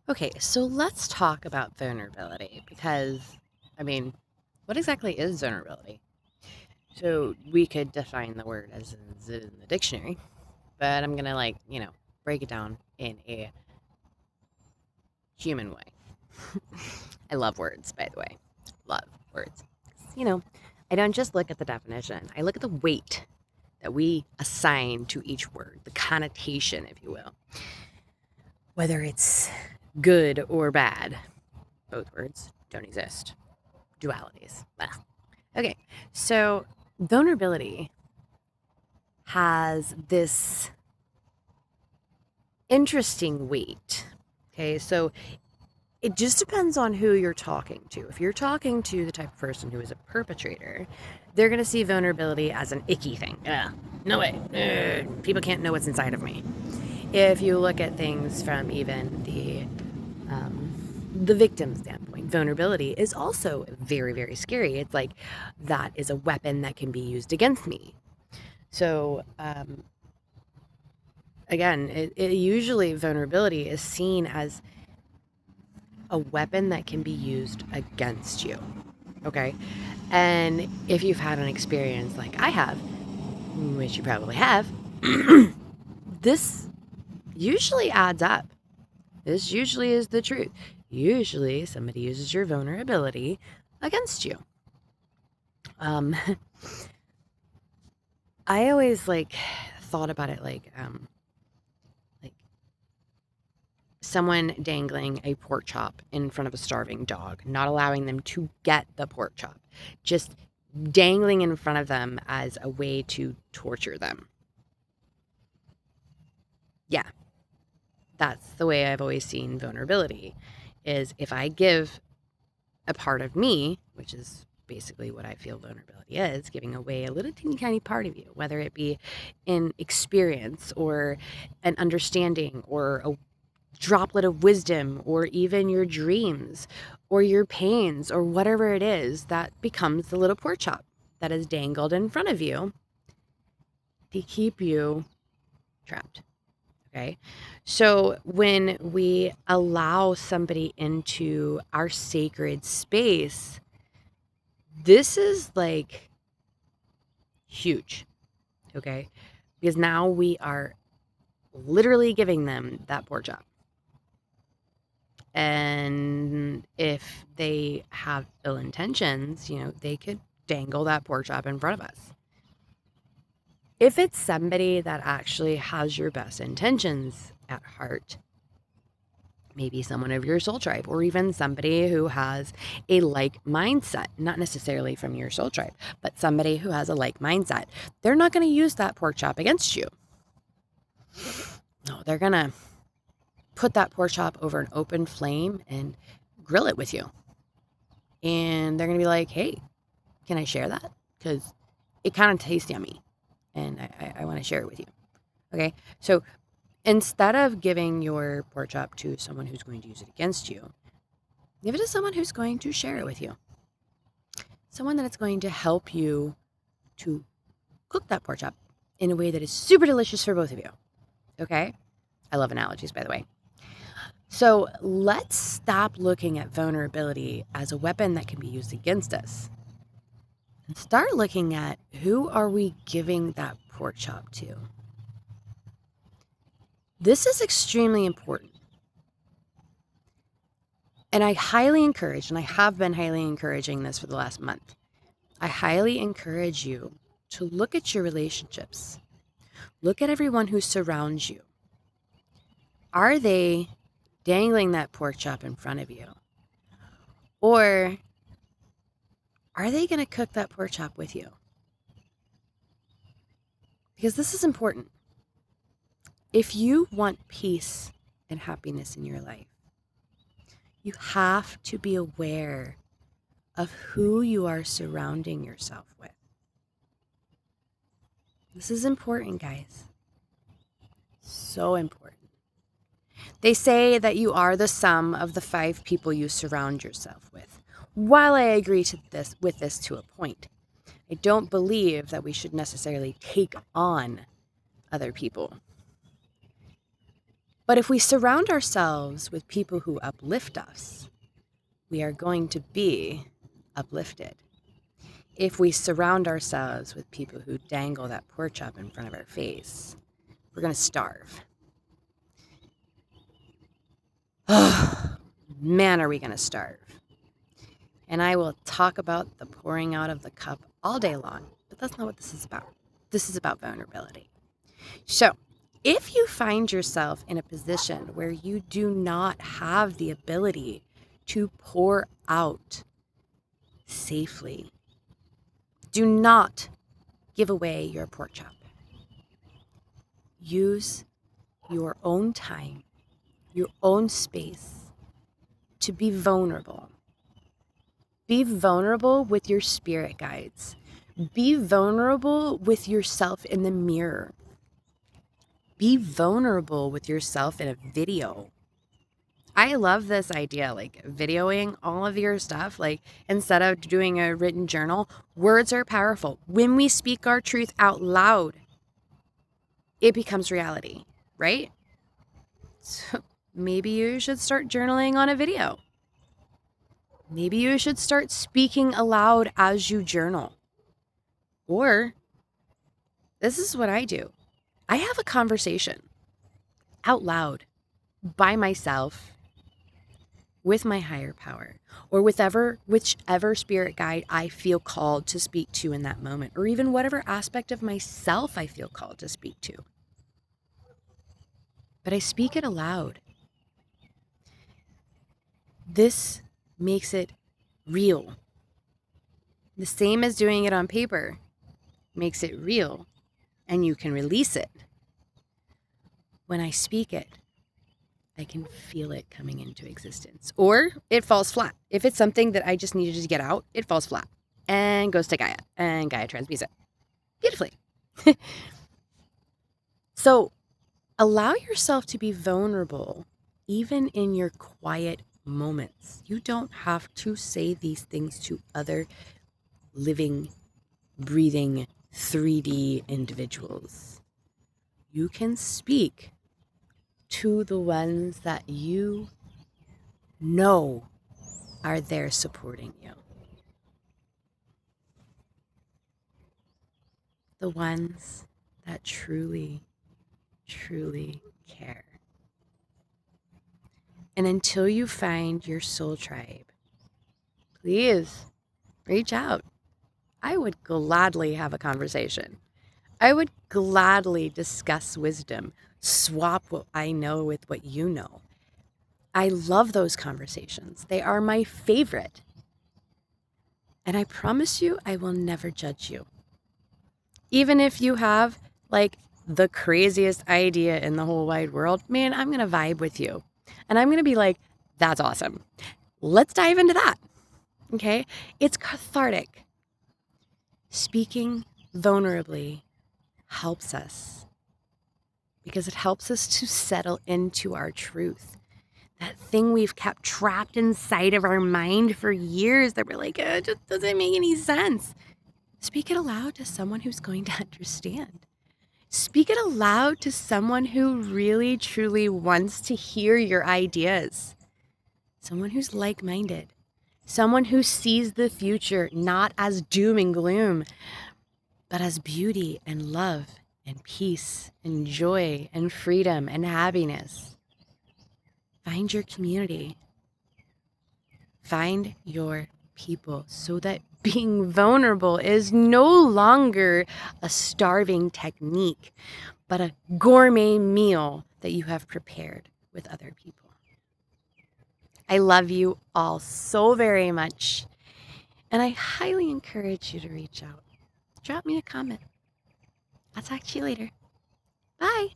Okay, so let's talk about vulnerability because, I mean, what exactly is vulnerability? So we could define the word as is it in the dictionary, but I'm gonna break it down in a human way. I love words, by the way. Love words. You know, I don't just look at the definition. I look at the weight that we assign to each word, the connotation, if you will. Whether it's good or bad, both words don't exist. Dualities. Okay, so vulnerability has this interesting weight. Okay, so it just depends on who you're talking to. If you're talking to the type of person who is a perpetrator, they're going to see vulnerability as an icky thing. No way. People can't know what's inside of me. If you look at things from even the victim standpoint, vulnerability is also very, very scary. It's like that is a weapon that can be used against me. So, again, it usually vulnerability is seen as a weapon that can be used against you. Okay. And if you've had an experience like I have, which you probably have, this usually adds up. This usually is the truth. Usually somebody uses your vulnerability against you. I always thought about it like someone dangling a pork chop in front of a starving dog, not allowing them to get the pork chop, just dangling in front of them as a way to torture them. Yeah, that's the way I've always seen vulnerability is if I give a part of me, which is basically what I feel vulnerability is, giving away a little teeny tiny part of you, whether it be in experience or an understanding or a droplet of wisdom or even your dreams or your pains or whatever it is, that becomes the little pork chop that is dangled in front of you to keep you trapped. Okay. So when we allow somebody into our sacred space, this is like huge. Okay. Because now we are literally giving them that pork chop. And if they have ill intentions, they could dangle that pork chop in front of us. If it's somebody that actually has your best intentions at heart, maybe someone of your soul tribe, or even somebody who has a like mindset, not necessarily from your soul tribe, but somebody who has a like mindset, they're not going to use that pork chop against you. No, they're going to put that pork chop over an open flame and grill it with you. And they're going to be like, hey, can I share that? Because it kind of tastes yummy and I want to share it with you. Okay. So instead of giving your pork chop to someone who's going to use it against you, give it to someone who's going to share it with you. Someone that is going to help you to cook that pork chop in a way that is super delicious for both of you. Okay? I love analogies, by the way. So let's stop looking at vulnerability as a weapon that can be used against us and start looking at who are we giving that pork chop to. This is extremely important. And I highly encourage, and I have been highly encouraging this for the last month, I highly encourage you to look at your relationships. Look at everyone who surrounds you. Are they dangling that pork chop in front of you? Or are they going to cook that pork chop with you? Because this is important. If you want peace and happiness in your life, you have to be aware of who you are surrounding yourself with. This is important, guys. So important. They say that you are the sum of the 5 people you surround yourself with. While I agree with this to a point, I don't believe that we should necessarily take on other people. But if we surround ourselves with people who uplift us, we are going to be uplifted. If we surround ourselves with people who dangle that pork chop in front of our face, we're going to starve. Oh, man, are we going to starve? And I will talk about the pouring out of the cup all day long, but that's not what this is about. This is about vulnerability. So, if you find yourself in a position where you do not have the ability to pour out safely, do not give away your pork chop. Use your own time, your own space to be vulnerable. Be vulnerable with your spirit guides. Be vulnerable with yourself in the mirror. Be vulnerable with yourself in a video. I love this idea, like videoing all of your stuff. Like instead of doing a written journal, words are powerful. When we speak our truth out loud, it becomes reality, right? So maybe you should start journaling on a video. Maybe you should start speaking aloud as you journal. Or this is what I do. I have a conversation out loud by myself with my higher power or whichever spirit guide I feel called to speak to in that moment, or even whatever aspect of myself I feel called to speak to. But I speak it aloud. This makes it real. The same as doing it on paper makes it real, and you can release it. When I speak it, I can feel it coming into existence. Or it falls flat. If it's something that I just needed to get out, it falls flat and goes to Gaia, and Gaia transmutes it beautifully. So allow yourself to be vulnerable, even in your quiet moments. You don't have to say these things to other living, breathing, 3D individuals. You can speak to the ones that you know are there supporting you. The ones that truly, truly care. And until you find your soul tribe, please reach out. I would gladly have a conversation. I would gladly discuss wisdom, swap what I know with what you know. I love those conversations. They are my favorite. And I promise you, I will never judge you. Even if you have like the craziest idea in the whole wide world, man, I'm going to vibe with you. And I'm going to be like, that's awesome. Let's dive into that. Okay? It's cathartic. Speaking vulnerably helps us because it helps us to settle into our truth. That thing we've kept trapped inside of our mind for years that we're like, it just doesn't make any sense. Speak it aloud to someone who's going to understand. Speak it aloud to someone who really, truly wants to hear your ideas. Someone who's like-minded. Someone who sees the future not as doom and gloom, but as beauty and love and peace and joy and freedom and happiness. Find your community. Find your people so that being vulnerable is no longer a starving technique, but a gourmet meal that you have prepared with other people. I love you all so very much, and I highly encourage you to reach out. Drop me a comment. I'll talk to you later. Bye.